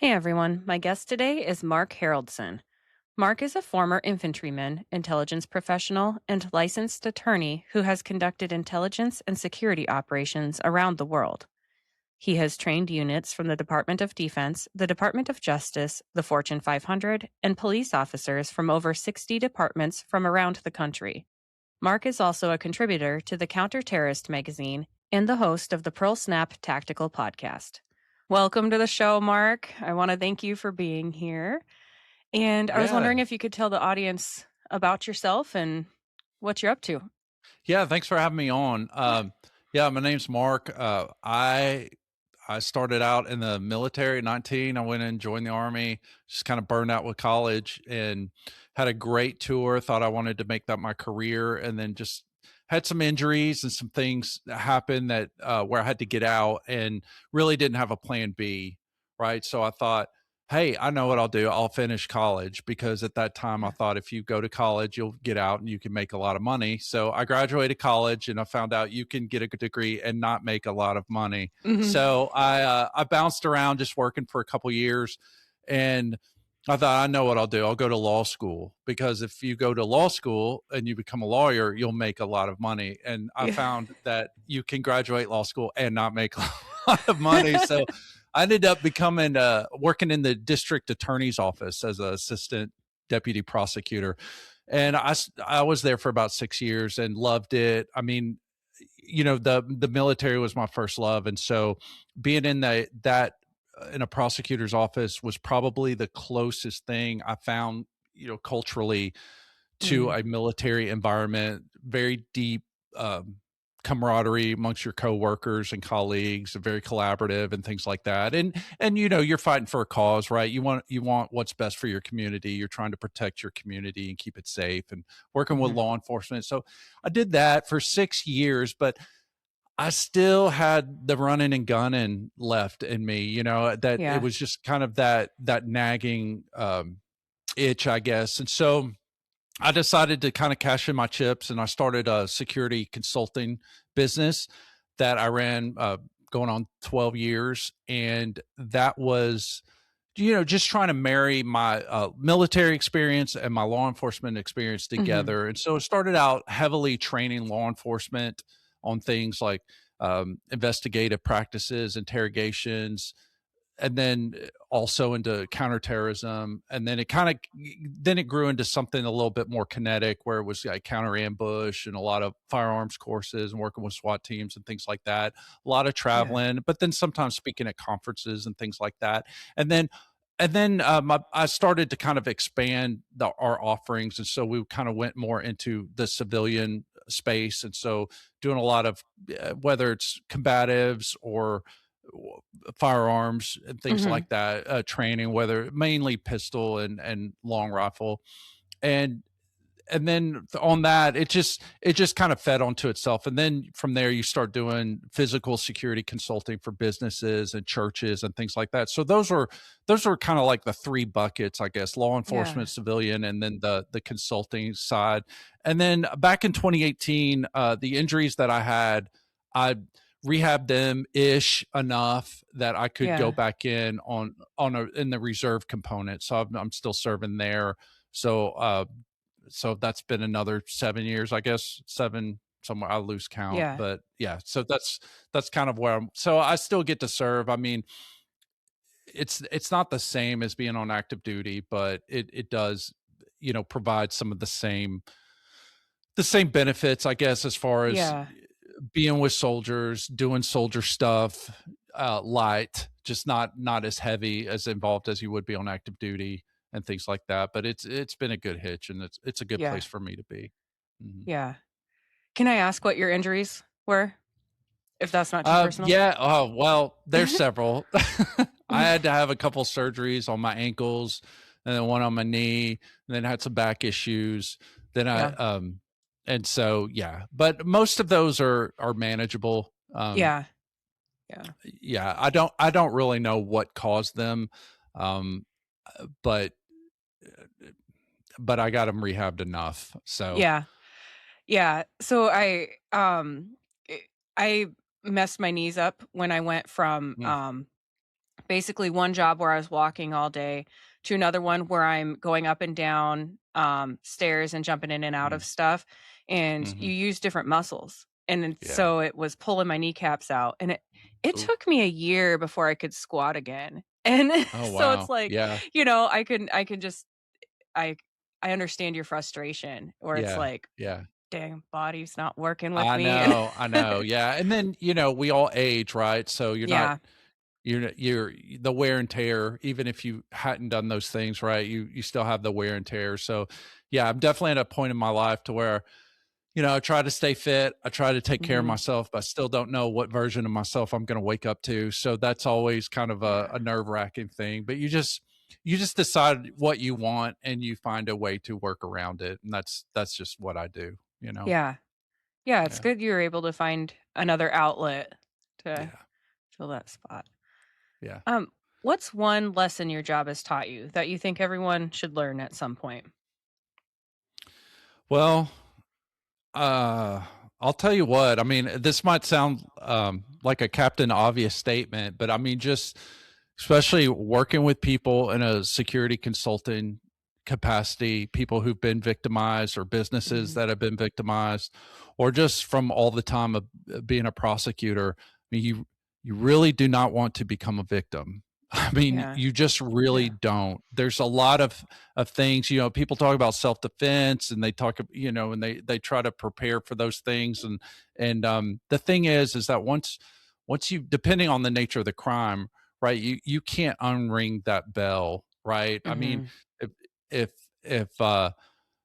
Hey everyone, my guest today is Mark Haroldson. Mark is a former infantryman, intelligence professional, and licensed attorney who has conducted intelligence and security operations around the world. He has trained units from the Department of Defense, the Department of Justice, the Fortune 500, and police officers from over 60 departments from around the country. Mark is also a contributor to the Counter-Terrorist magazine and the host of the Pearl Snap Tactical podcast. Welcome to the show, Mark. I want to thank you for being here. And I was Yeah. wondering if you could tell the audience about yourself and what you're up to. Yeah, thanks for having me on. Yeah, my name's Mark. I started out in the military at 19. I went and joined the army, just kind of burned out with college and had a great tour. Thought I wanted to make that my career, and then just had some injuries and some things that happened that where I had to get out and really didn't have a plan B, right? So I thought, hey, I know what I'll do. I'll finish college because at that time I thought if you go to college, you'll get out and you can make a lot of money. So I graduated college and I found out you can get a degree and not make a lot of money. Hmm. So I bounced around just working for a couple years, and I thought I know what I'll do. I'll go to law school because if you go to law school and you become a lawyer, you'll make a lot of money. And I Yeah. found that you can graduate law school and not make a lot of money. So I ended up becoming working in the district attorney's office as an assistant deputy prosecutor, and I was there for about 6 years and loved it. I mean, the military was my first love, and so being in that in a prosecutor's office was probably the closest thing I found, culturally, to Mm. a military environment. Very deep um, camaraderie amongst your coworkers and colleagues, very collaborative and things like that. And you're fighting for a cause, right? You want what's best for your community. You're trying to protect your community and keep it safe, and working with Hmm. law enforcement. So I did that for 6 years, but I still had the running and gunning left in me, that it Yeah. was just kind of that nagging itch, I guess. And so I decided to kind of cash in my chips, and I started a security consulting business that I ran going on 12 years. And that was, just trying to marry my military experience and my law enforcement experience Hmm. together. And so it started out heavily training law enforcement on things like investigative practices, interrogations, and then also into counterterrorism. And then it grew into something a little bit more kinetic, where it was like counter ambush and a lot of firearms courses and working with SWAT teams and things like that. A lot of Yeah. traveling, but then sometimes speaking at conferences and things like that. And then I started to kind of expand our offerings, and so we kind of went more into the civilian space. And so doing a lot of whether it's combatives or firearms and things Hmm. like that, training, whether mainly pistol and long rifle, and then on that it just kind of fed onto itself. And then from there you start doing physical security consulting for businesses and churches and things like that. So those were kind of like the three buckets, I guess: law Yeah. enforcement, civilian, and then the consulting side. And then back in 2018, the injuries that I had, I rehabbed them ish enough that I could go Yeah. back in the reserve component. So I'm still serving there. So that's been another 7 years, I guess, seven somewhere. I lose count, Yeah. but yeah. So that's kind of where I'm. So I still get to serve. I mean, it's not the same as being on active duty, but it does, provide some of the same benefits, I guess, as far as Yeah. being with soldiers, doing soldier stuff, light, just not as heavy as involved as you would be on active duty and things like that. But it's been a good hitch, and it's a good Yeah. place for me to be. Mhm. Yeah. Can I ask what your injuries were, if that's not too personal? Yeah. Oh well, there's several. I had to have a couple surgeries on my ankles, and then one on my knee, and then had some back issues. Then I Yeah. and so yeah, but most of those are manageable. Yeah. Yeah. Yeah, I don't really know what caused them, um, but I got them rehabbed enough. So Yeah. Yeah. So I I messed my knees up when I went from mm, basically one job where I was walking all day to another one where I'm going up and down stairs and jumping in and out of Mm, stuff, and mhm. you use different muscles. And then, Yeah. so it was pulling my kneecaps out, and it Ooh. took me a year before I could squat again. And Oh, so it's wow. like, Yeah. I can just I I understand your frustration where it's Yeah. like, Yeah. dang, body's not working with I me. And know, I know, yeah, and then, we all age, right? So yeah. you're the wear and tear, even if you hadn't done those things, right? You still have the wear and tear. So, yeah, I'm definitely at a point in my life to where, I try to stay fit, I try to take care of Mhm. myself, but I still don't know what version of myself I'm gonna wake up to. So that's always kind of Yeah. a nerve-wracking thing. But you just decide what you want and you find a way to work around it. And that's just what I do, you know? Yeah. Yeah, it's Yeah. good you were able to find another outlet to Yeah. fill that spot. Yeah. Um, what's one lesson your job has taught you that you think everyone should learn at some point? Well, Uh, I'll tell you what, I mean, this might sound like a Captain Obvious statement, but I mean, just especially working with people in a security consulting capacity, people who've been victimized or businesses Mhm. that have been victimized, or just from all the time of being a prosecutor. I mean, you really do not want to become a victim. I mean, Yeah. you just really Yeah. don't. There's a lot of things, people talk about self-defense and they talk, and they try to prepare for those things. And the thing is that once you, depending on the nature of the crime, right, you can't unring that bell, right? I mean, Mhm. if if if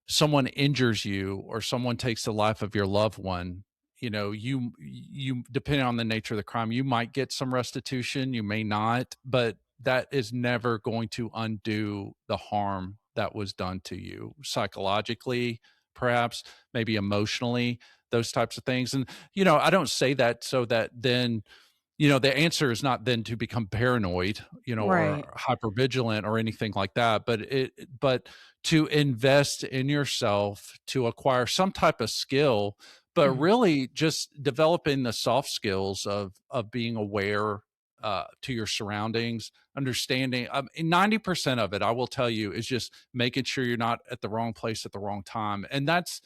someone injures you or someone takes the life of your loved one, you depending on the nature of the crime, you might get some restitution, you may not, but that is never going to undo the harm that was done to you psychologically, perhaps, maybe emotionally, those types of things. And I don't say that so that then the answer is not then to become paranoid, Right. or hypervigilant or anything like that, but to invest in yourself to acquire some type of skill, but Mhm. really just developing the soft skills of being aware to your surroundings, understanding. 90% of it, I will tell you, is just making sure you're not at the wrong place at the wrong time, and that's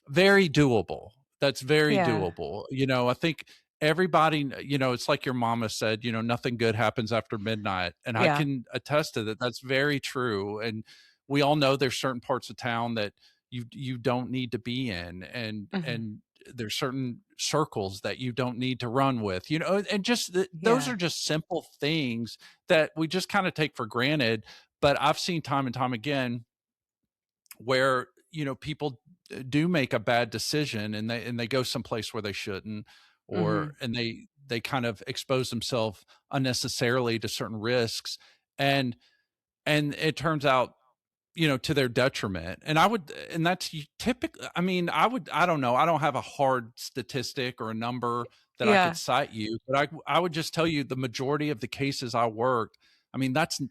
very doable. That's very Yeah. doable. I think everybody, it's like your mama said, nothing good happens after midnight. And I Yeah. can attest to that. That's very true. And we all know there's certain parts of town that you don't need to be in. And Mhm. and there's certain circles that you don't need to run with, and just those Yeah. are just simple things that we just kind of take for granted. But I've seen time and time again where people do make a bad decision and they go someplace where they shouldn't, or Mhm. and they kind of expose themselves unnecessarily to certain risks, and it turns out to their detriment. And that's typically, I mean, I don't know, I don't have a hard statistic or a number that I could Yeah. cite you, but I would just tell you the majority of the cases I worked, I mean, that's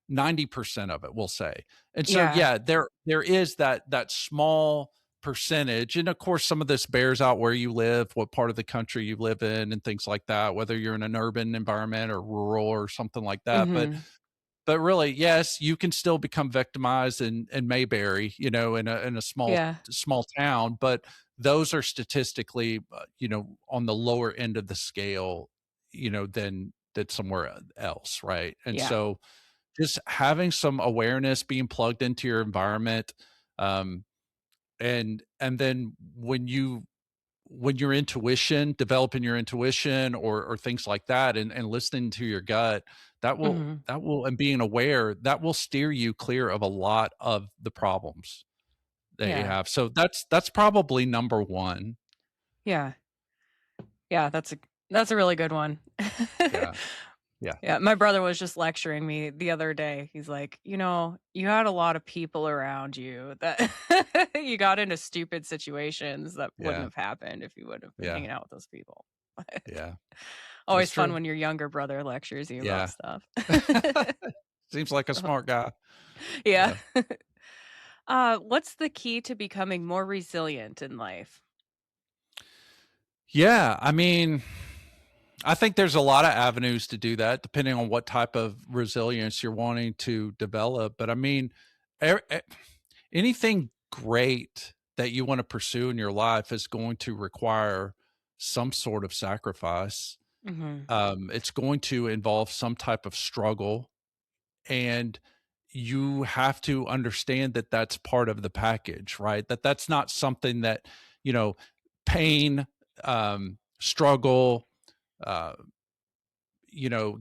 90% of it, we'll say. And so, Yeah. yeah, there is that small percentage. And of course, some of this bears out where you live, what part of the country you live in, and things like that, whether you're in an urban environment or rural or something like that. Mhm. But really, yes, you can still become victimized in Mayberry, in a Yeah. small town, but those are statistically, on the lower end of the scale, than somewhere else, right? And Yeah. so just having some awareness, being plugged into your environment, um, and then when your intuition, developing your intuition or things like that, and listening to your gut, Mhm. and being aware, that will steer you clear of a lot of the problems that you Yeah. have. So that's probably number one. Yeah. Yeah, that's a really good one. Yeah. Yeah. Yeah, my brother was just lecturing me the other day. He's like, you had a lot of people around you that you got into stupid situations that wouldn't Yeah. have happened if you would have been Yeah. hanging out with those people." Yeah. That's Always fun true. when your younger brother lectures you about Yeah. stuff. Seems like a smart guy. Yeah. Yeah. What's the key to becoming more resilient in life? Yeah, I mean, I think there's a lot of avenues to do that depending on what type of resilience you're wanting to develop. But I mean, e- e- anything great that you want to pursue in your life is going to require some sort of sacrifice. Mhm. It's going to involve some type of struggle, and you have to understand that that's part of the package, right? That's not something that, you know, pain, struggle, uh,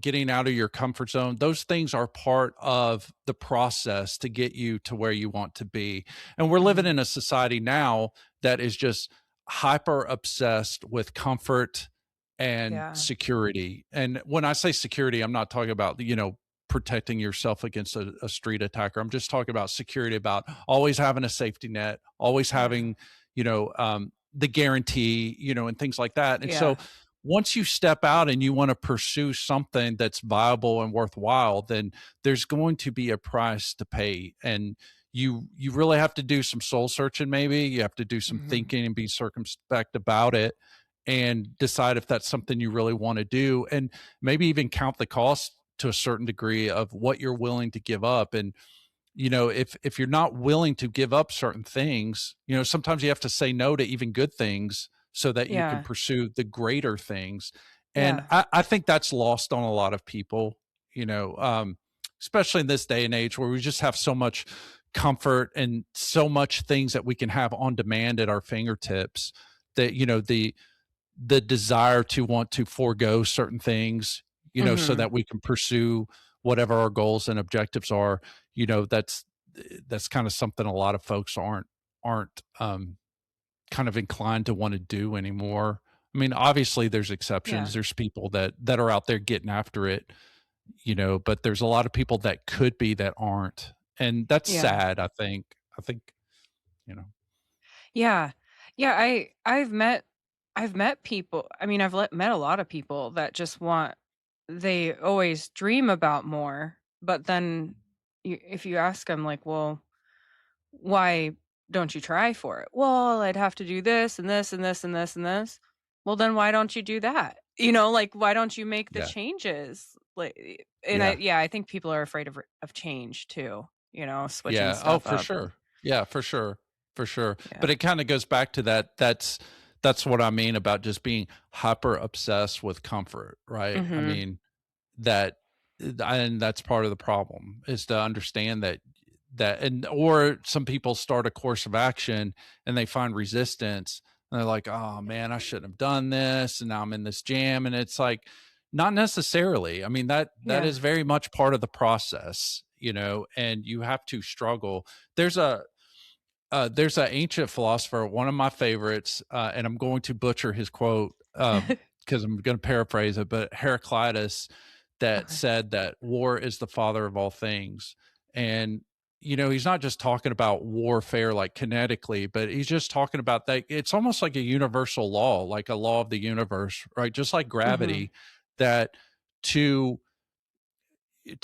getting out of your comfort zone, those things are part of the process to get you to where you want to be. And we're living Mhm. in a society now that is just hyper obsessed with comfort and Yeah. security. And when I say security, I'm not talking about, protecting yourself against a street attacker. I'm just talking about security, about always having a safety net, always Yeah. having, the guarantee, and things like that. And so Yeah. once you step out and you want to pursue something that's viable and worthwhile, then there's going to be a price to pay. And you really have to do some soul searching. Maybe you have to do some Mhm. thinking and be circumspect about it, and decide if that's something you really want to do, and maybe even count the cost to a certain degree of what you're willing to give up. And if you're not willing to give up certain things, sometimes you have to say no to even good things so that you can Yeah. pursue the greater things. And Yeah. I think that's lost on a lot of people, especially in this day and age where we just have so much comfort and so much things that we can have on demand at our fingertips, that the desire to want to forego certain things, so Mhm. that we can pursue whatever our goals and objectives are. That's kind of something a lot of folks aren't kind of inclined to want to do anymore. I mean, obviously there's exceptions. Yeah. There's people that are out there getting after it, but there's a lot of people that could be that aren't. And that's Yeah. sad, I think. I think, you know. Yeah. Yeah, I've met people. I mean, met a lot of people that just want they always dream about more, but then if you ask them like, "Well, why don't you try for it?" "Well, I'd have to do this and this and this and this and this." "Well, then why don't you do that?" Like why don't you make the Yeah. changes? And Yeah. I think people are afraid of change too, switching Yeah. Oh, stuff for up. sure. Yeah, for sure. For sure. Yeah. But it kind of goes back to that. That's what I mean about just being hyper obsessed with comfort, right? I Mhm. mean, that and that's part of the problem, is to understand that and or some people start a course of action and they find resistance, and they're like, "Oh man, I shouldn't have done this, and now I'm in this jam." And it's like, not necessarily. I mean, that Yeah. is very much part of the process, and you have to struggle. There's a ancient philosopher, one of my favorites, and I'm going to butcher his quote, because I'm going to paraphrase it, but Heraclitus, that Okay. said that war is the father of all things. And he's not just talking about warfare like kinetically, but he's just talking about that it's almost like a universal law, like a law of the universe, right? Just like Mhm. gravity, that to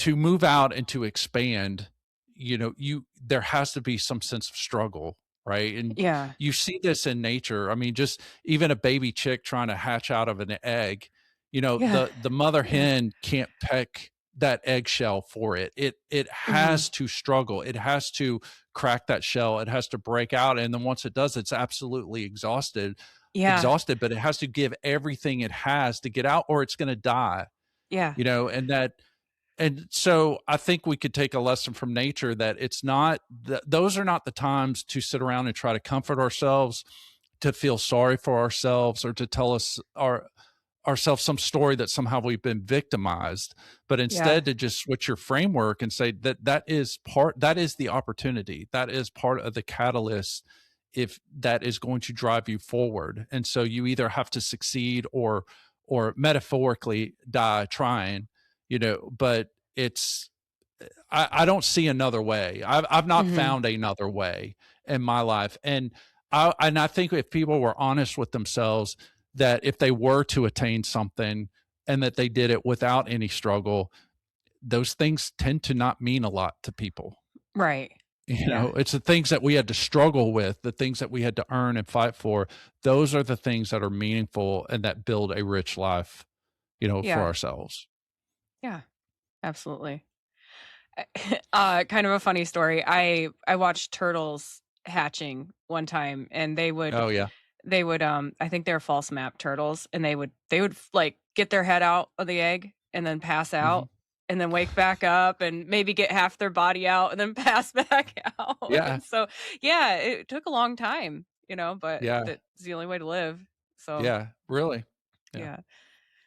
move out and to expand, you there has to be some sense of struggle, right? And Yeah. you see this in nature. I mean, just even a baby chick trying to hatch out of an egg, Yeah. the mother Yeah. hen can't peck that eggshell for it Mhm. has to struggle. It has to crack that shell. It has to break out, and then once it does, it's absolutely Yeah. exhausted, but it has to give everything it has to get out, or it's going to die. Yeah. And so I think we could take a lesson from nature, that it's not those are not the times to sit around and try to comfort ourselves, to feel sorry for ourselves, or to tell ourselves some story that somehow we've been victimized, but Yeah. instead to just switch your framework and say that is the opportunity, that is part of the catalyst, if that is going to drive you forward. And so you either have to succeed or metaphorically die trying, but it's I don't see another way. I've not Mhm. found another way in my life. And I think if people were honest with themselves, that if they were to attain something and that they did it without any struggle, those things tend to not mean a lot to people. Right. Yeah. It's the things that we had to struggle with, the things that we had to earn and fight for. Those are the things that are meaningful and that build a rich life. for Yeah. ourselves. Yeah. Absolutely. Kind of a funny story. I watched turtles hatching one time, and Oh yeah. I think they're false map turtles, and they would like get their head out of the egg and then pass Hmm. out and then wake back up and maybe get half their body out and then pass back out. Yeah. And so yeah, it took a long time, but Yeah. that's the only way to live. So Yeah. Really. Yeah. yeah.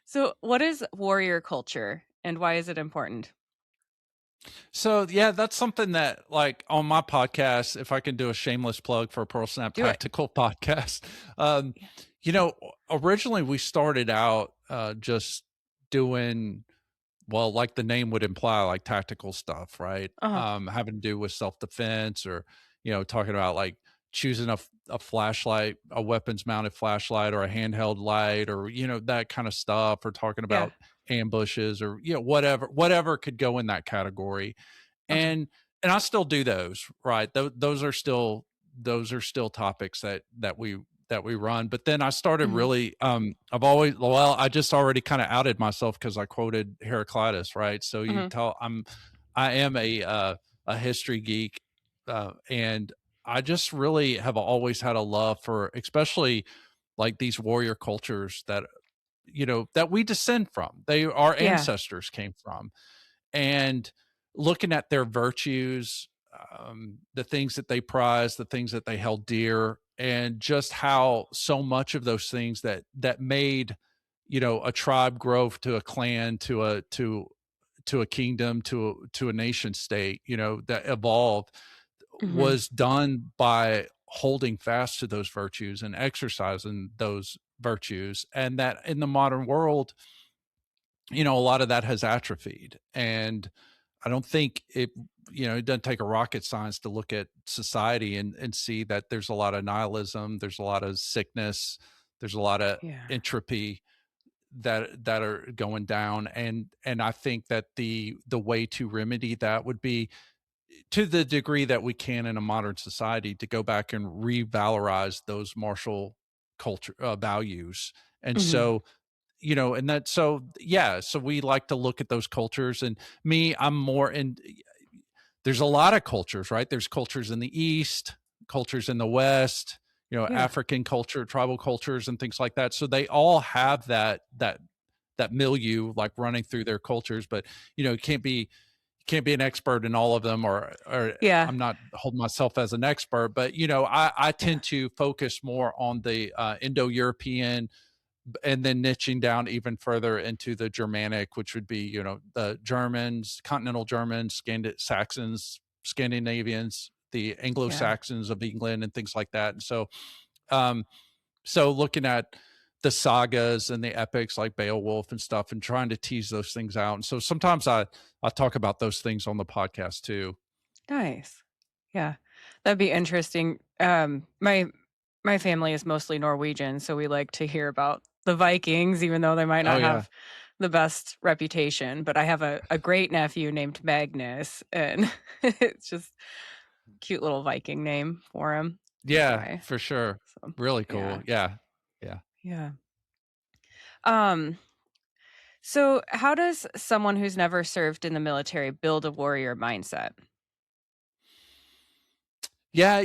So what is warrior culture and why is it important? So yeah, that's something that like on my podcast, if I can do a shameless plug for a Pearl Snap Do it. Tactical podcast, um, Yeah. you know, originally we started out just doing well, like the name would imply, like tactical stuff, right? Uh-huh. Having to do with self defense or talking about like choosing a flashlight, a weapons mounted flashlight, or a handheld light, or that kind of stuff, or talking Yeah. about ambushes, or whatever could go in that category. Uh-huh. And I still do those, right? Those are still topics that we run. But then I started Mhm. really I've always well, I just already kind of outed myself because I quoted Heraclitus, right? So Mhm. I am a history geek, and I just really have always had a love for especially like these warrior cultures that we descend from. Our Yeah. ancestors came from, and looking at their virtues, the things that they prized, the things that they held dear, and just how so much of those things that made a tribe grow to a clan, to a kingdom, to a nation state, that evolved, Mhm. was done by holding fast to those virtues and exercising those virtues. And that in the modern world, a lot of that has atrophied. And I don't think it doesn't take a rocket science to look at society and see that there's a lot of nihilism, there's a lot of sickness, there's a lot of Yeah. entropy that are going down. And I think that the way to remedy that would be, to the degree that we can in a modern society, to go back and revalorize those martial culture values. And Mhm. so and that so yeah, so we like to look at those cultures. And me, I'm more in there's a lot of cultures, right? There's cultures in the East, cultures in the West, Yeah. African culture, tribal cultures, and things like that. So they all have that milieu like running through their cultures. But you can't be an expert in all of them, or Yeah. I'm not holding myself as an expert. But I Yeah. tend to focus more on the Indo-European, and then niching down even further into the Germanic, which would be, the Germans, continental Germans, Saxons, Scandinavians, the Yeah. Anglo-Saxons of England, and things like that. And um, so looking at the sagas and the epics like Beowulf and stuff, and trying to tease those things out. And so sometimes I talk about those things on the podcast too. Nice. Yeah. That'd be interesting. My family is mostly Norwegian, so we like to hear about the Vikings, even though they might Oh not yeah. have the best reputation. But I have a great nephew named Magnus, and it's just cute little Viking name for him. Good Yeah, guy. for sure. So Really yeah. cool. Yeah. Yeah. Yeah. Um, so how does someone who's never served in the military build a warrior mindset? Yeah,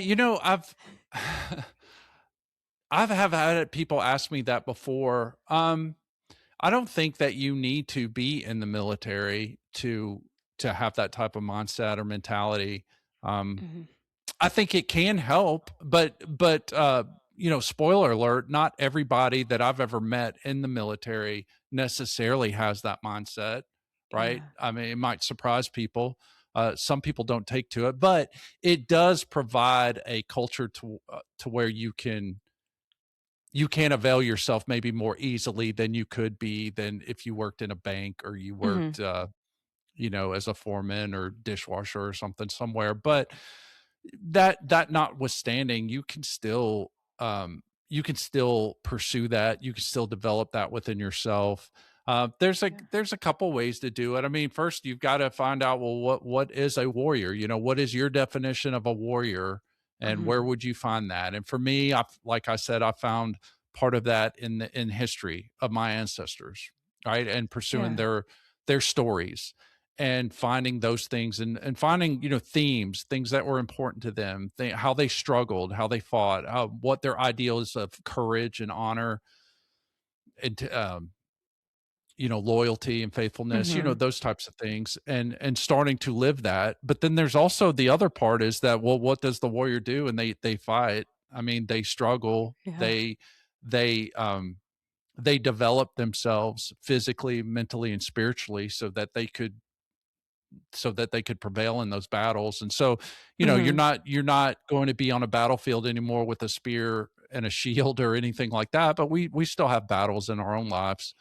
I've have had people ask me that before. I don't think that you need to be in the military to have that type of mindset or mentality. Um, Mhm. I think it can help, but spoiler alert, not everybody that I've ever met in the military necessarily has that mindset, right? Yeah. I mean, it might surprise people. Some people don't take to it, but it does provide a culture to where you can avail yourself maybe more easily than you could be than if you worked in a bank, or you Mhm. worked as a foreman or dishwasher or something somewhere. But that notwithstanding, you can still pursue that. You can still develop that within yourself. There's a Yeah. there's a couple ways to do it. I mean, first you've got to find out, well, what is a warrior? What is your definition of a warrior, and where Mhm. would you find that? And for me, like I said, I found part of that in history of my ancestors. right? And pursuing Yeah. their stories and finding those things and finding, themes, things that were important to them, how they struggled, how they fought, what their ideals of courage and honor and loyalty and faithfulness, Hmm. those types of things, and starting to live that. But then there's also the other part is that, well, what does the warrior do? And they fight. I mean, they struggle. Yeah. They develop themselves physically, mentally, and spiritually so that they could prevail in those battles. And so, you're Hmm. not going to be on a battlefield anymore with a spear and a shield or anything like that. But we still have battles in our own lives,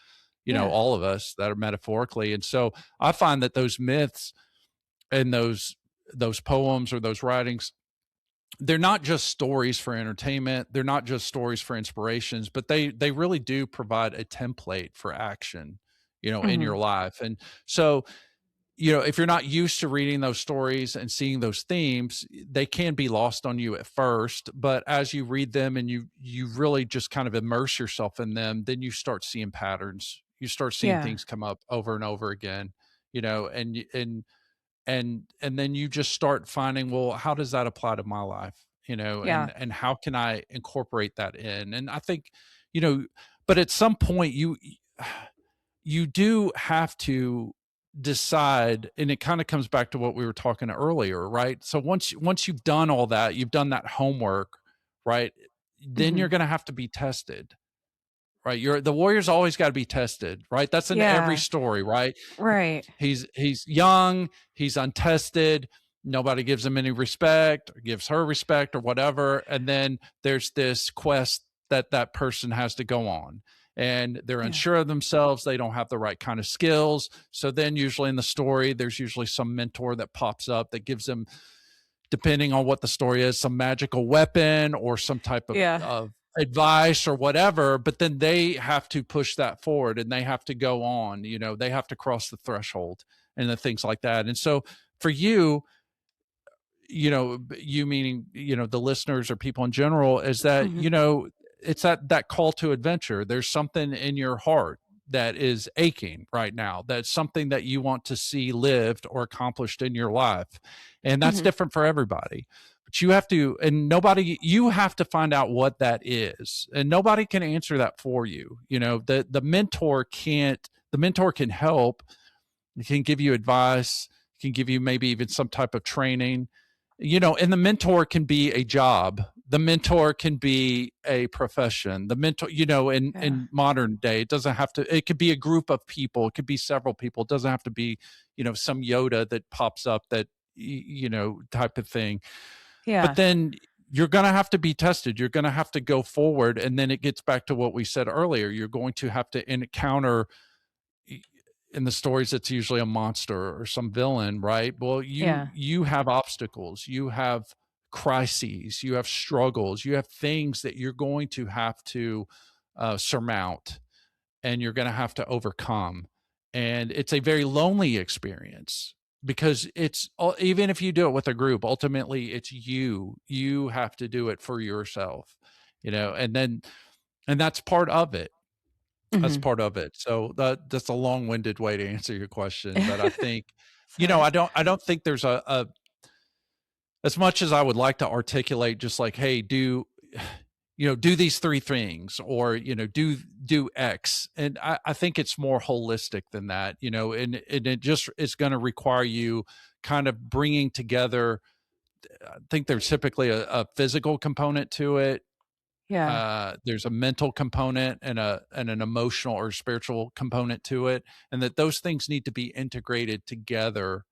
Yeah. all of us, that are metaphorically. And so I find that those myths and those poems or those writings, they're not just stories for entertainment, they're not just stories for inspirations, but they really do provide a template for action, in Hmm. your life. And so, if you're not used to reading those stories and seeing those themes, they can be lost on you at first. But as you read them and you really just kind of immerse yourself in them, then you start seeing patterns. You start seeing Yeah. things come up over and over again, and then you just start finding, well, how does that apply to my life? Yeah. And how can I incorporate that in? And I think, you know, but at some point you do have to decide, and it kind of comes back to what we were talking earlier, right? So once you've done all that, you've done that homework, right? Then Hmm. you're going to have to be tested, right? The warrior's always got to be tested, right? That's in every Yeah. story, right? Right. He's young, he's untested, nobody gives him any respect or gives her respect or whatever, and then there's this quest that person has to go on, and they're Yeah. unsure of themselves, they don't have the right kind of skills. So then usually in the story there's usually some mentor that pops up that gives them, depending on what the story is, some magical weapon or some type Yeah. of advice or whatever. But then they have to push that forward and they have to go on, they have to cross the threshold and the things like that. And so for you, you meaning, the listeners or people in general, is that, Hmm. it's that call to adventure. There's something in your heart that is aching right now. That's something that you want to see lived or accomplished in your life. And that's Hmm. different for everybody. But you have to find out what that is. And nobody can answer that for you. The mentor can help, it can give you advice, can give you maybe even some type of training, and the mentor can be a job. The mentor can be a profession. The mentor, Yeah. in modern day, it could be a group of people. It could be several people. It doesn't have to be, some Yoda that pops up that, type of thing. But Yeah. then you're going to have to be tested. You're going to have to go forward. And then it gets back to what we said earlier. You're going to have to encounter, in the stories, it's usually a monster or some villain, right? Well, you Yeah. you have obstacles, you have crises, you have struggles, you have things that you're going to have to surmount, and you're going to have to overcome. And it's a very lonely experience, because even if you do it with a group, ultimately it's you have to do it for yourself, and that's part of it. That's Hmm. part of it. So that's a long-winded way to answer your question, but I think, Sorry. I don't think there's a as much as I would like to articulate, just like, hey, do these three things, or, do X. And I think it's more holistic than that, and it just is going to require you kind of bringing together. I think there's typically a physical component to it. Yeah. There's a mental component and an emotional or spiritual component to it, and that those things need to be integrated together,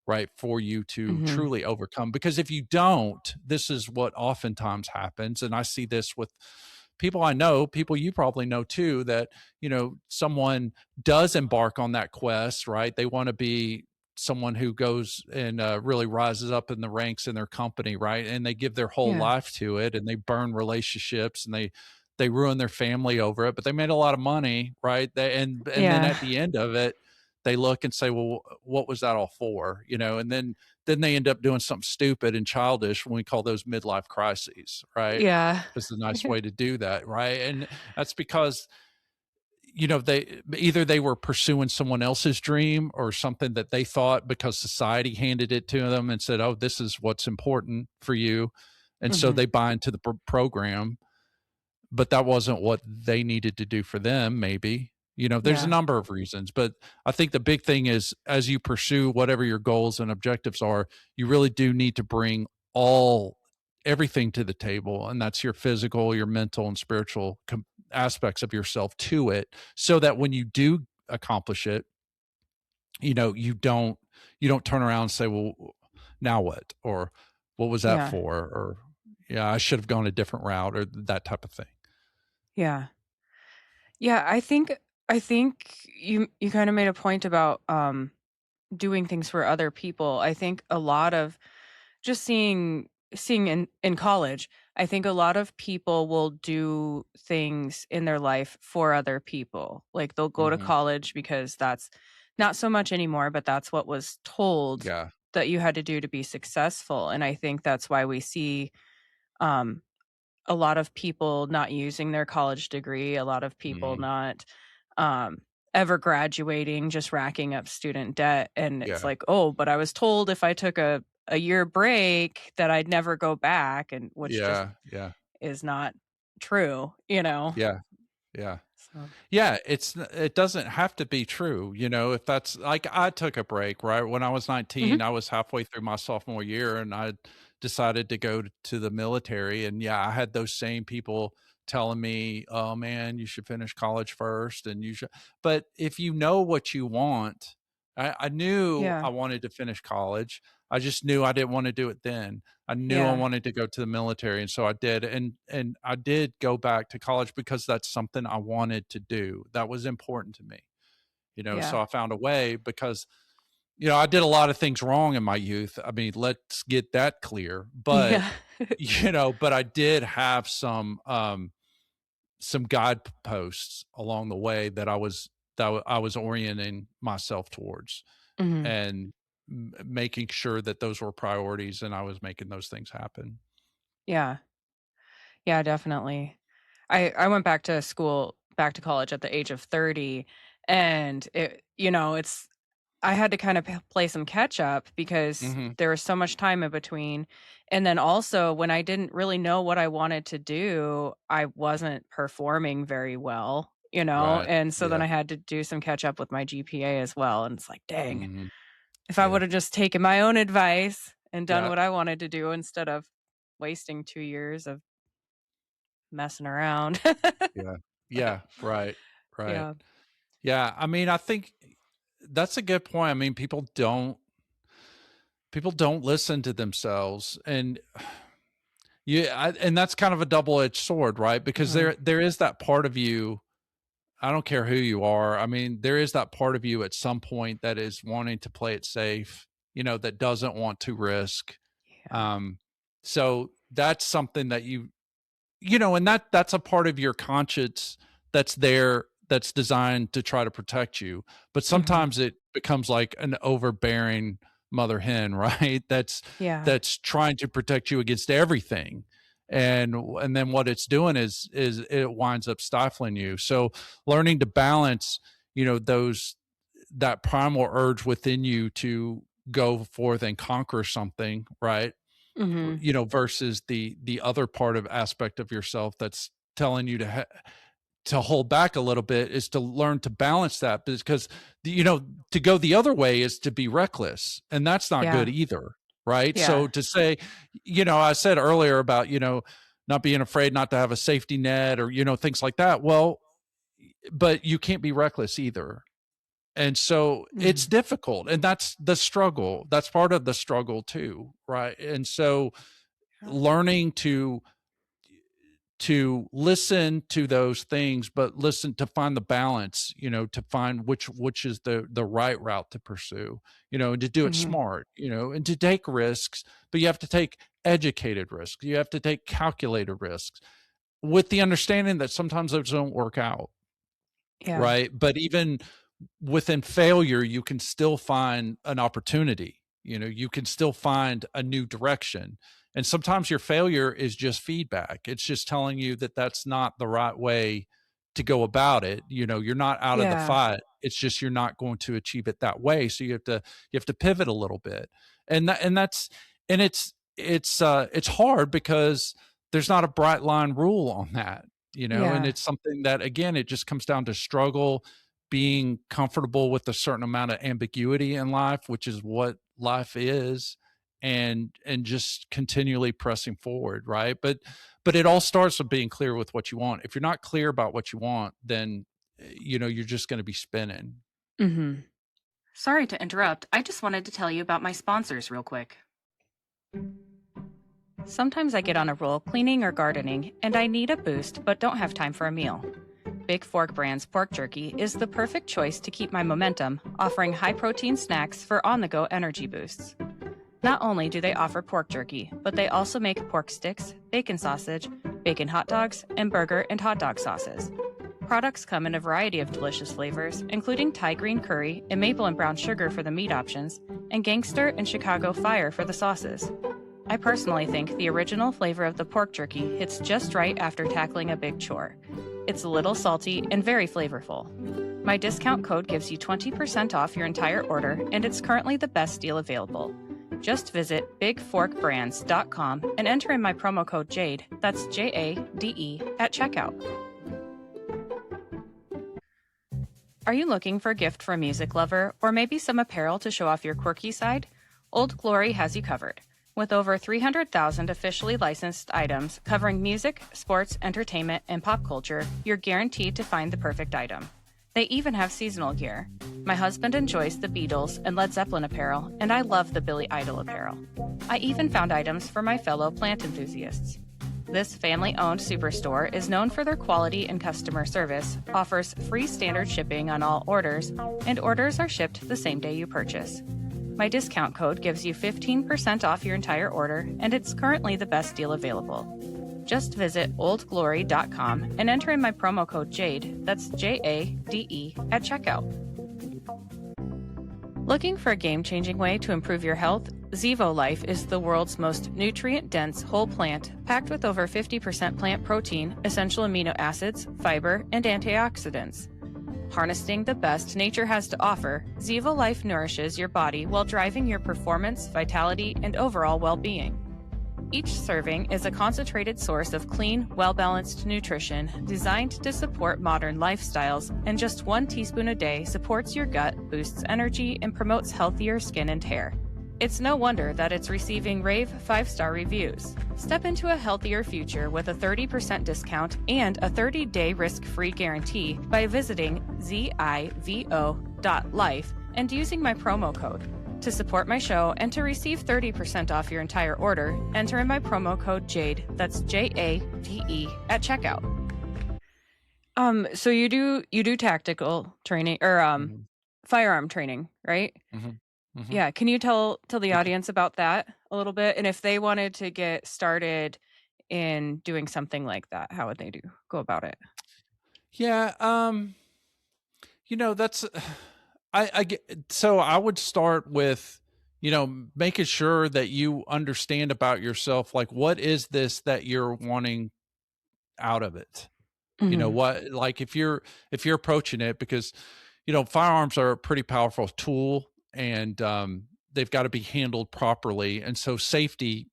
right, for you to Hmm. truly overcome. Because if you don't, this is what oftentimes happens, and I see this with people I know, people you probably know too, that, someone does embark on that quest, right? They want to be someone who goes and really rises up in the ranks in their company, right? And they give their whole Yeah. life to it, and they burn relationships, and they ruin their family over it, but they made a lot of money, right? And then Yeah. at the end of it, they look and say, well, what was that all for? And then they end up doing something stupid and childish, when we call those midlife crises, right? Yeah. Is a nice way to do that, right? And that's because, they either they were pursuing someone else's dream or something that they thought because society handed it to them and said, "Oh, this is what's important for you." And so Mhm. they buy into the program, but that wasn't what they needed to do for them, maybe. There's a Yeah. number of reasons, but I think the big thing is as you pursue whatever your goals and objectives are, you really do need to bring all everything to the table, and that's your physical, your mental, and spiritual aspects of yourself to it, so that when you do accomplish it, you don't turn around and say, "Well, now what?" or "What was that Yeah. for?" or "Yeah, I should have gone a different route," or that type of thing. Yeah. Yeah, I think you kinda made a point about, doing things for other people. I think a lot of just seeing in college, I think a lot of people will do things in their life for other people. Like, they'll go to Mhm. college because that's not so much anymore, but that's what was told Yeah. that you had to do to be successful, and I think that's why we see, um a lot of people not using their college degree, a lot of people Mhm. not, um, ever graduating, just racking up student debt, and it's Yeah. like, "Oh, but I was told if I took a year break that I'd never go back," and which just Yeah. Yeah. is not true, you know? Yeah. Yeah. So Yeah, it doesn't have to be true, if that's like I took a break, right? When I was Mhm. 19, I was halfway through my sophomore year and I decided to go to the military, and yeah, I had those same people telling me, "Oh man, you should finish college first and you should." But if you know what you want, I knew Yeah, I wanted to finish college. I just knew I didn't want to do it then. I knew I yeah, wanted to go to the military, and so I did, and I did go back to college because that's something I wanted to do. That was important to me, yeah, so I found a way because, I did a lot of things wrong in my youth. I mean, let's get that clear. But, yeah, but I did have some guideposts along the way that I was orienting myself towards mhm, and making sure that those were priorities and I was making those things happen. yeah. Yeah, definitely. I went back to college at the age of 30, and it's I had to kind of play some catch up because Mhm. there was so much time in between, and then also when I didn't really know what I wanted to do, I wasn't performing very well, Right. and so then Yeah. I had to do some catch up with my GPA as well, and it's like, "Dang, Mhm. if I Yeah. would've just taken my own advice and done Yeah. what I wanted to do instead of wasting 2 years of messing around." Yeah. Yeah. Right. Right. Yeah. Yeah. I mean, I think that's a good point. I mean, people don't listen to themselves, and and that's kind of a double-edged sword, right? Because Mhm. there is that part of you. I don't care who you are. I mean, there is that part of you at some point that is wanting to play it safe, that doesn't want to risk. Yeah. Um, so that's something that and that's a part of your conscience that's there, that's designed to try to protect you. But Mhm. sometimes it becomes like an overbearing mother hen, right? Yeah. That's trying to protect you against everything. And then what it's doing is it winds up stifling you. So learning to balance, those that primal urge within you to go forth and conquer something, right? Mhm. Versus the other part of aspect of yourself that's telling you to hold back a little bit, is to learn to balance that, because to go the other way is to be reckless, and that's not good Yeah. either, right? So Yeah. to say, I said earlier about, not being afraid not to have a safety net, or things like that. Well, but you can't be reckless either, and so it's Mhm. difficult, and that's the struggle. That's part of the struggle too, right? And so Yeah. learning to listen to those things, but listen to find the balance, to find which is the right route to pursue, and to do it Mhm. smart, and to take risks. But you have to take educated risks, you have to take calculated risks, with the understanding that sometimes those don't work out, Yeah. right? But even within failure, you can still find an opportunity. You can still find a new direction. And sometimes your failure is just feedback. It's just telling you that that's not the right way to go about it. You're not out of the Yeah. fight. It's just you're not going to achieve it that way. So you have to pivot a little bit. And it's hard because there's not a bright line rule on that, and Yeah. it's something that, again, it just comes down to struggle, being comfortable with a certain amount of ambiguity in life, which is what life is, and just continually pressing forward, right? But it all starts with being clear with what you want. If you're not clear about what you want, then you're just going to be spinning. Mhm. Sorry to interrupt. I just wanted to tell you about my sponsors real quick. Sometimes I get on a roll cleaning or gardening, and I need a boost but don't have time for a meal. Big Fork Brand's pork jerky is the perfect choice to keep my momentum, offering high protein snacks for on the go energy boosts. Not only do they offer pork jerky, but they also make pork sticks, bacon sausage, bacon hot dogs, and burger and hot dog sauces. Products come in a variety of delicious flavors, including Thai green curry and maple and brown sugar for the meat options, and gangster and Chicago fire for the sauces. I personally think the original flavor of the pork jerky hits just right after tackling a big chore. It's a little salty and very flavorful. My discount code gives you 20% off your entire order, and it's currently the best deal available. Just visit bigforkbrands.com and enter in my promo code JADE, that's JADE, at checkout. Are you looking for a gift for a music lover, or maybe some apparel to show off your quirky side? Old Glory has you covered. With over 300,000 officially licensed items covering music, sports, entertainment, and pop culture, you're guaranteed to find the perfect item. They even have seasonal gear. My husband enjoys the Beatles and Led Zeppelin apparel, and I love the Billy Idol apparel. I even found items for my fellow plant enthusiasts. This family-owned superstore is known for their quality and customer service, offers free standard shipping on all orders, and orders are shipped the same day you purchase. My discount code gives you 15% off your entire order, and it's currently the best deal available. Just visit oldglory.com and enter in my promo code JADE, that's JADE, at checkout. Looking for a game-changing way to improve your health? Zevo Life is the world's most nutrient-dense whole plant, packed with over 50% plant protein, essential amino acids, fiber, and antioxidants. Harnessing the best nature has to offer, Zevo Life nourishes your body while driving your performance, vitality, and overall well-being. Each serving is a concentrated source of clean, well-balanced nutrition designed to support modern lifestyles, and just 1 teaspoon a day supports your gut, boosts energy, and promotes healthier skin and hair. It's no wonder that it's receiving rave 5-star reviews. Step into a healthier future with a 30% discount and a 30-day risk-free guarantee by visiting zivo.life and using my promo code. To support my show and to receive 30% off your entire order, enter in my promo code JADE, that's JADE, at checkout. So you do tactical training or Mhm, firearm training, right? mhm, mhm. Yeah, can you tell the audience about that a little bit? And if they wanted to get started in doing something like that, how would they go about it? Yeah, that's I get so I would start with, making sure that you understand about yourself, like what is this that you're wanting out of it? Mhm. What, like, if you're approaching it, because firearms are a pretty powerful tool, and they've got to be handled properly, and so safety,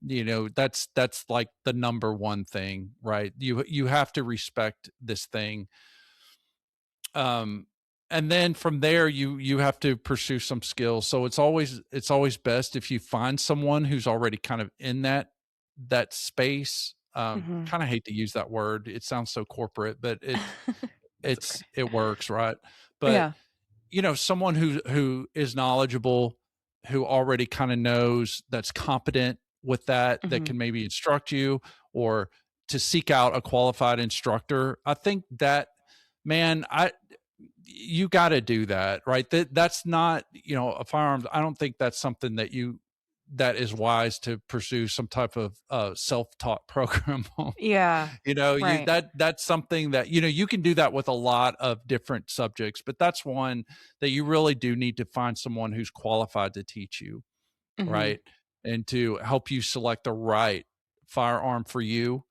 that's like the number one thing, right? You have to respect this thing. um and then from there you have to pursue some skills. So it's always best if you find someone who's already kind of in that space. Mhm. Kind of hate to use that word, it sounds so corporate, but That's okay. it works, right? But Yeah. someone who is knowledgeable, who already kind of knows, that's competent with that Mhm. can maybe instruct you, or to seek out a qualified instructor. I think that, man, I you got to do that, right? That's not, a firearms. I don't think that's something that is wise to pursue some type of self-taught program on. Yeah. You Right. that's something that, you can do that with a lot of different subjects, but that's one that you really do need to find someone who's qualified to teach you, Mhm. right? And to help you select the right firearm for you,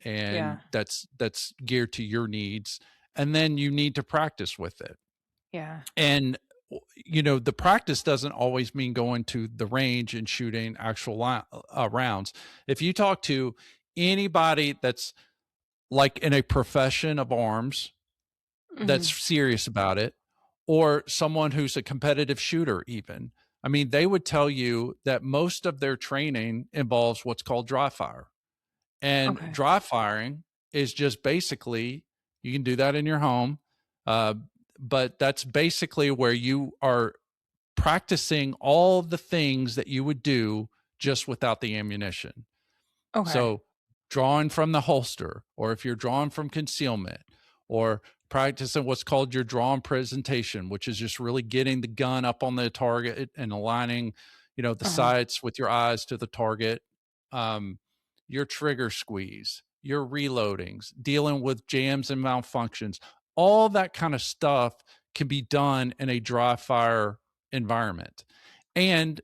and Yeah. that's geared to your needs. and then you need to practice with it. Yeah. And you know, the practice doesn't always mean going to the range and shooting actual rounds. If you talk to anybody that's like in a profession of arms that's Mhm. serious about it, or someone who's a competitive shooter, even, I mean, they would tell you that most of their training involves what's called dry fire. And Okay. dry firing is just basically, you can do that in your home, uh, but that's basically where you are practicing all the things that you would do just without the ammunition. Okay. So, drawing from the holster, or if you're drawing from concealment, or practicing what's called your drawn presentation, which is just really getting the gun up on the target and aligning, you know, the Uh-huh. sights with your eyes to the target, um, your trigger squeeze, your reloadings, dealing with jams and malfunctions, all that kind of stuff can be done in a dry fire environment. And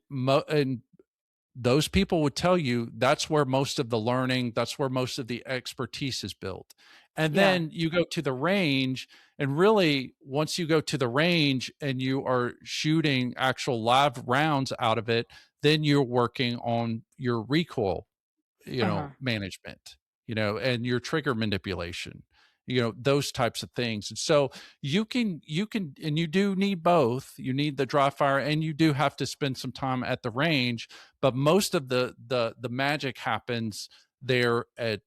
those people would tell you that's where most of the learning, that's where most of the expertise is built. And Yeah. then you go to the range, and really, once you go to the range and you are shooting actual live rounds out of it, then you're working on your recoil, you know, Uh-huh. management, you know, and your trigger manipulation, you know, those types of things. And so you can and you do need both. You need the dry fire, and you do have to spend some time at the range, but most of the magic happens there at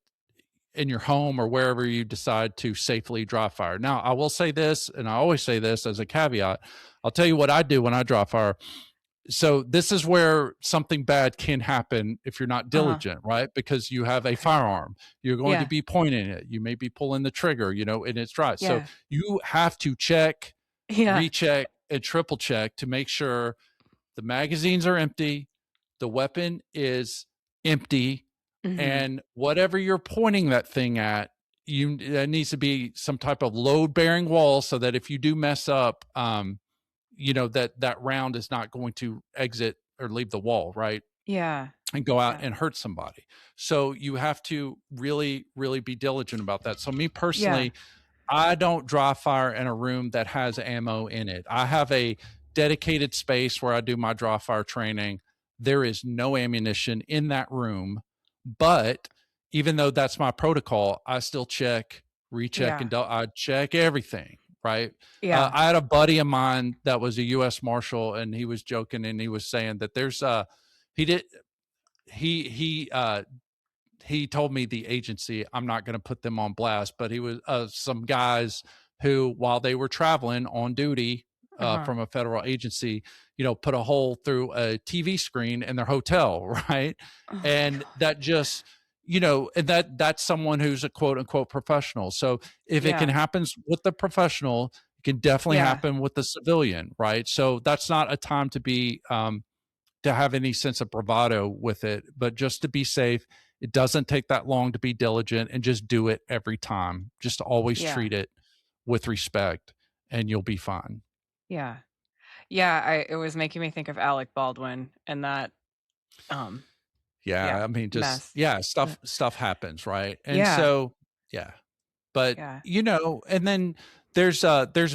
in your home or wherever you decide to safely dry fire. Now, I will say this, and I always say this as a caveat. I'll tell you what I do when I dry fire. So this is where something bad can happen if you're not Uh-huh. diligent, right? Because you have a Okay. firearm, you're going to Yeah. be pointing it, you may be pulling the trigger, you know, and it's dry. So Yeah. you have to check, Yeah. recheck, and triple check to make sure the magazines are empty, the weapon is empty, Mhm. and whatever you're pointing that thing at, you that needs to be some type of load bearing wall, so that if you do mess up, you know, that that round is not going to exit or leave the wall, right, Yeah. and go out Yeah. and hurt somebody. So you have to really, really be diligent about that. So me Yeah. personally, I don't dry fire in a room that has ammo in it. I have a dedicated space where I do my dry fire training. There is no ammunition in that room, but even though that's my protocol, I still check, recheck, Yeah. and I check everything. Right. Yeah. I had a buddy of mine that was a U.S. Marshal, and he was joking, and he was saying that there's he did he told me the agency, I'm not going to put them on blast, but he was some guys who, while they were traveling on duty Uh-huh. from a federal agency, you know, put a hole through a TV screen in their hotel, right? Oh my And god. that just, you know, and that's someone who's a quote unquote professional. So if it can Yeah. happen with the professional, it can definitely Yeah. happen with the civilian, right? So that's not a time to be to have any sense of bravado with it, but just to be safe. It doesn't take that long to be diligent, and just do it every time. Just always Yeah. treat it with respect, and you'll be fine. Yeah. Yeah, I it was making me think of Alec Baldwin and that, um, yeah, Yeah, I mean, just mess. yeah, Uh, stuff happens, right? And yeah. so, yeah. But, Yeah. you know, and then there's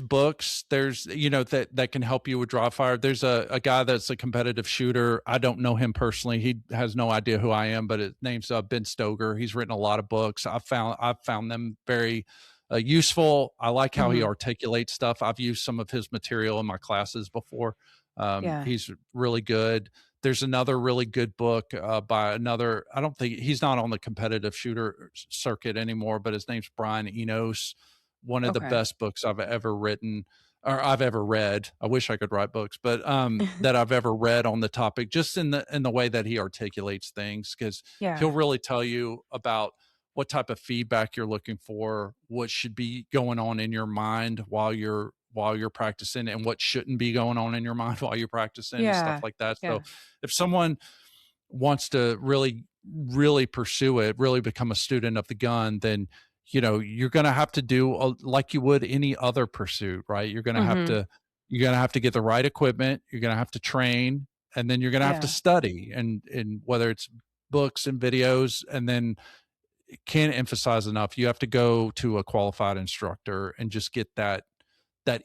books, there's, you know, that can help you with draw fire. There's a guy that's a competitive shooter. I don't know him personally. He has no idea who I am, but his name's Ben Stoger. He's written a lot of books. I've found them very useful. I like how he Mhm. articulates stuff. I've used some of his material in my classes before. Yeah. He's really good. There's another really good book by another. I don't think he's not on the competitive shooter circuit anymore, but his name's Brian Enos. One of the Okay. best books I've ever written, or I've ever read. I wish I could write books, but that I've ever read on the topic, just in the way that he articulates things, because he'll Yeah. really tell you about what type of feedback you're looking for, what should be going on in your mind while you're practicing, and what shouldn't be going on in your mind while you're practicing, and stuff Yeah. like that. So Yeah. if someone wants to really, really pursue it, really become a student of the gun, then you know you're going to have to do like you would any other pursuit, right? Mhm. You're going to have to get the right equipment. You're going to have to train, and then you're going to have to Yeah. study, and whether it's books and videos, and then can't emphasize enough. You have to go to a qualified instructor and just get that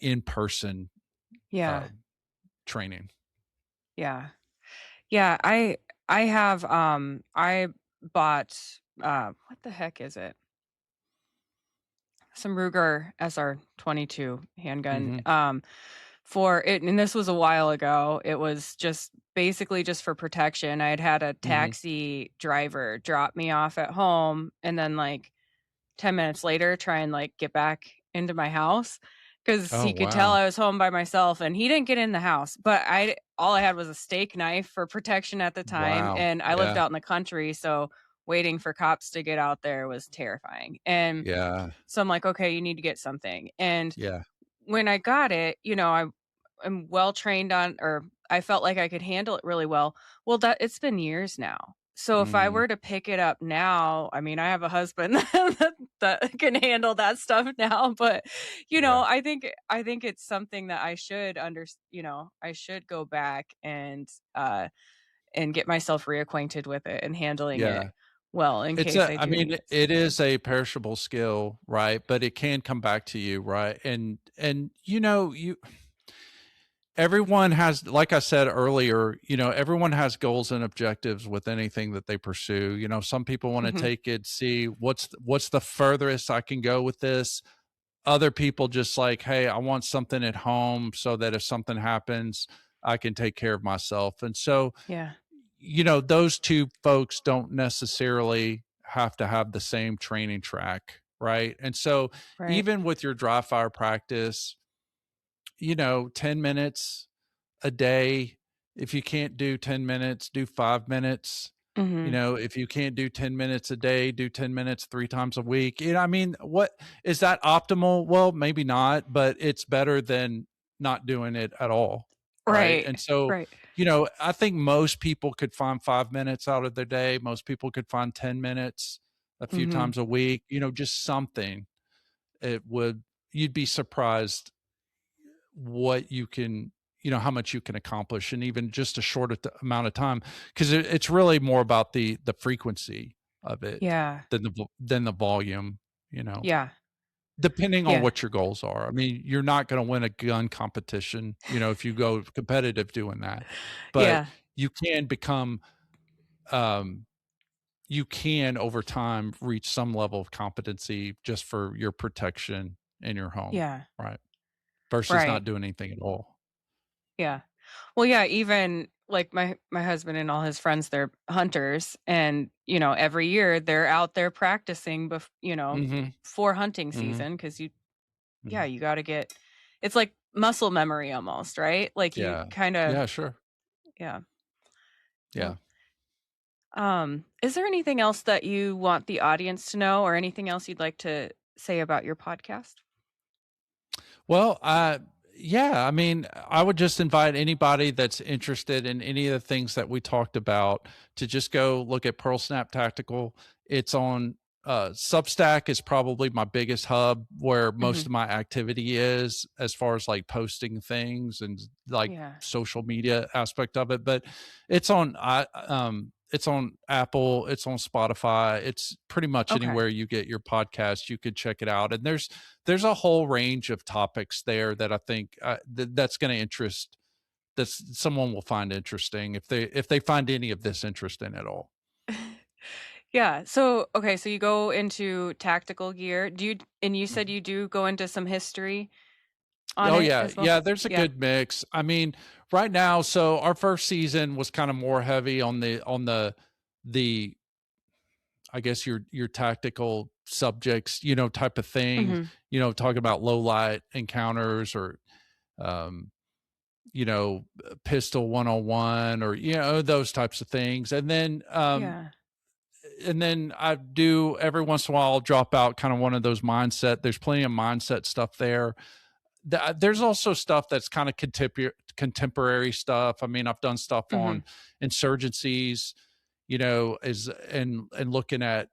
in-person Yeah. uh, training. Yeah. Yeah. I have I bought what the heck is it? Some Ruger SR-22 handgun. Hmm. For it, and this was a while ago. It was just basically just for protection. I had had a Hmm. taxi driver drop me off at home and then like 10 minutes later try and like get back into my house because Oh he could tell wow, I was home by myself and he didn't get in the house. But all I had was a steak knife for protection at the time. wow, And I lived yeah, out in the country. So waiting for cops to get out there was terrifying. And yeah, so I'm like, okay, you need to get something. And yeah, when I got it, I'm well trained on, or I felt like I could handle it really well. Well, that it's been years now. So if I mm, were to pick it up now, I mean, I have a husband that can handle that stuff now, but yeah, I think it's something that I should I should go back and get myself reacquainted with it and handling it yeah. well in It's case a I I do mean, need it it someday. is a perishable skill, right? But it can come back to you, right? And you know, you everyone has, like I said earlier, everyone has goals and objectives with anything that they pursue. Some people want to Mhm. take it, see what's the furthest I can go with this. Other people just like, hey, I want something at home so that if something happens, I can take care of myself. And so, Yeah. those two folks don't necessarily have to have the same training track, right? And so, Right. even with your dry fire practice, 10 minutes a day. If you can't do 10 minutes, do 5 minutes. Mhm. If you can't do 10 minutes a day, do 10 minutes 3 times a week. I mean, what is that optimal? Well, maybe not, but it's better than not doing it at all. Right. Right. And so, Right. I think most people could find 5 minutes out of their day. Most people could find 10 minutes a few Mhm. times a week, just something. It would, you'd be surprised what you can, how much you can accomplish in even just a short amount of time, because it's really more about the frequency of it Yeah. than the volume, Yeah. depending on Yeah. what your goals are. I mean, you're not going to win a gun competition, if you go competitive doing that, but Yeah. you can become, um you can over time reach some level of competency just for your protection in your home, Yeah. right, versus Right. not doing anything at all. Yeah. Well, yeah, even like my husband and all his friends, they're hunters and, every year they're out there practicing Hmm. for hunting Hmm. season because Hmm. you got to get it's like muscle memory almost, right? Like you Yeah. kind of Yeah, sure. yeah. Yeah. Is there anything else that you want the audience to know or anything else you'd like to say about your podcast? Well, yeah, I mean, I would just invite anybody that's interested in any of the things that we talked about to just go look at Pearl Snap Tactical. It's on Substack is probably my biggest hub where most Mhm. of my activity is as far as like posting things and like Yeah. social media aspect of it. But it's on Apple, it's on Spotify, it's pretty much Okay. anywhere you get your podcast, you could check it out. And there's a whole range of topics there that I think that's going to interest that someone will find interesting if they find any of this interesting at all. Yeah. So, okay, so you go into tactical gear. And you said Mhm. you do go into some history on Oh it yeah, as well? yeah. There's a Yeah. good mix. I mean, right now, so our first season was kind of more heavy on the I guess your tactical subjects, type of things. Mhm. Talking about low light encounters or um, pistol 101 or those types of things. Yeah. And then I do every once in a while I'll drop out kind of one of those mindset. There's plenty of mindset stuff there. There's also stuff that's kind of contemporary stuff. I mean, I've done stuff Mhm. on insurgencies, is and looking at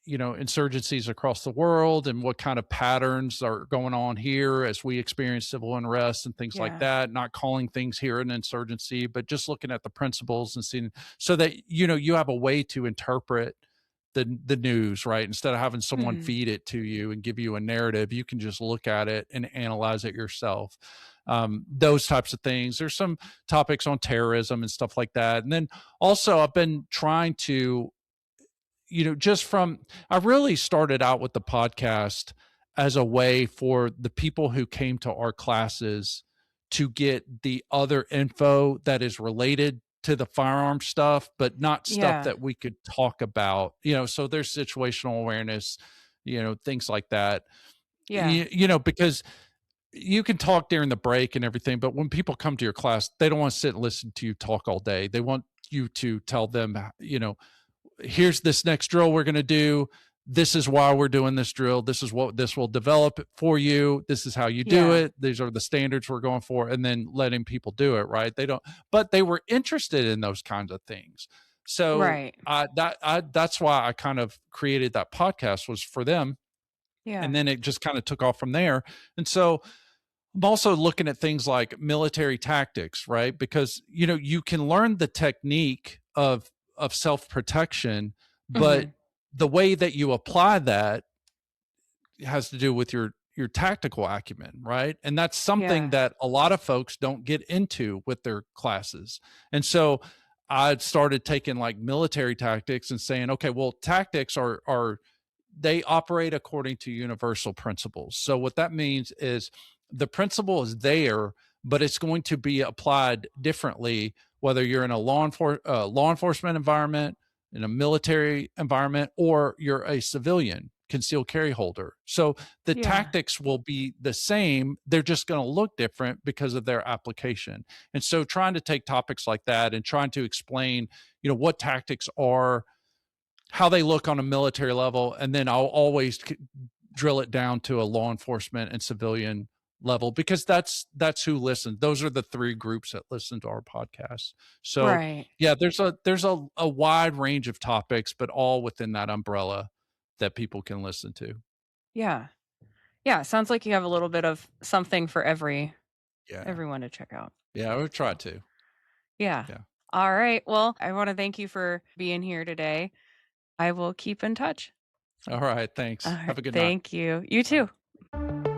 insurgencies across the world and what kind of patterns are going on here as we experience civil unrest and things like Yeah. that, not calling things here an insurgency, but just looking at the principles and seeing so that you have a way to interpret the news, right? Instead of having someone Mhm. feed it to you and give you a narrative, you can just look at it and analyze it yourself. Those types of things. There's some topics on terrorism and stuff like that. And then also, I've been trying to, just from, I really started out with the podcast as a way for the people who came to our classes to get the other info that is related to the firearm stuff, but not stuff Yeah. that we could talk about, so there's situational awareness, things like that. Yeah. Because you can talk during the break and everything, but when people come to your class, they don't want to sit and listen to you talk all day. They want you to tell them, here's this next drill we're going to do. This is why we're doing this drill. This is what this will develop for you. This is how you do Yeah. it. These are the standards we're going for. And then letting people do it, right? They don't, but they were interested in those kinds of things. So Right. that's why I kind of created that podcast, was for them. Yeah. And then it just kind of took off from there. And so I'm also looking at things like military tactics, right? Because you can learn the technique of self-protection, but Mhm. the way that you apply that has to do with your tactical acumen, right? And that's something Yeah. that a lot of folks don't get into with their classes. And so I started taking like military tactics and saying, okay, well, tactics are they operate according to universal principles. So what that means is the principle is there, but it's going to be applied differently whether you're in a law enforcement environment, in a military environment, or you're a civilian concealed carry holder. So the Yeah. tactics will be the same. They're just going to look different because of their application. And so trying to take topics like that and trying to explain, what tactics are, how they look on a military level, and then I'll always drill it down to a law enforcement and civilian level, because that's who listens. Those are the three groups that listen to our podcast. So Right. yeah, there's a wide range of topics, but all within that umbrella that people can listen to. Yeah. Yeah, sounds like you have a little bit of something for Yeah. everyone to check out. Yeah, I would try to. Yeah. Yeah. All right. Well, I want to thank you for being here today. I will keep in touch. All right, All thanks. right. Have a good night. Thank you. You Bye. too.